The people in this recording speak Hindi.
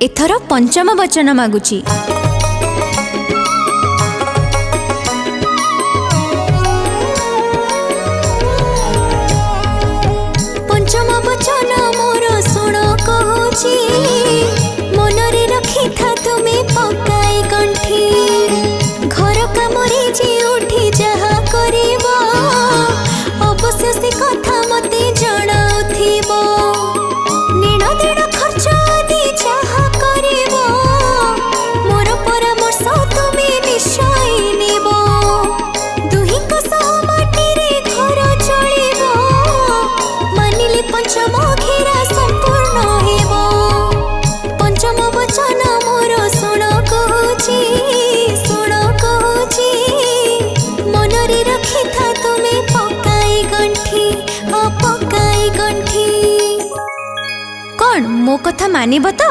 एथर पंचम वचन मागुची। पंचम वचन मोर सुण कहूची, मनरे रखी था तुम्हें पकाई गंठी। घर कामरे जे उठी जहा करिबो, अवश्य से कथा मते जणाउथिबो। निण दिन खर्च आदि जहा करिबो, मोर परामर्श तुम्हें निश्चय नेबो। दुहिंक सह माटीरे घर चलिबो, मानिले पंचम घेरा संपूर्ण हेबो। पंचम वचन मोर सुण कहूची, सुण कहूची, मनरे रखी था तुम्हें पकाई गंठी, पकाई गंठी। कौन मो कथा मानिब तो?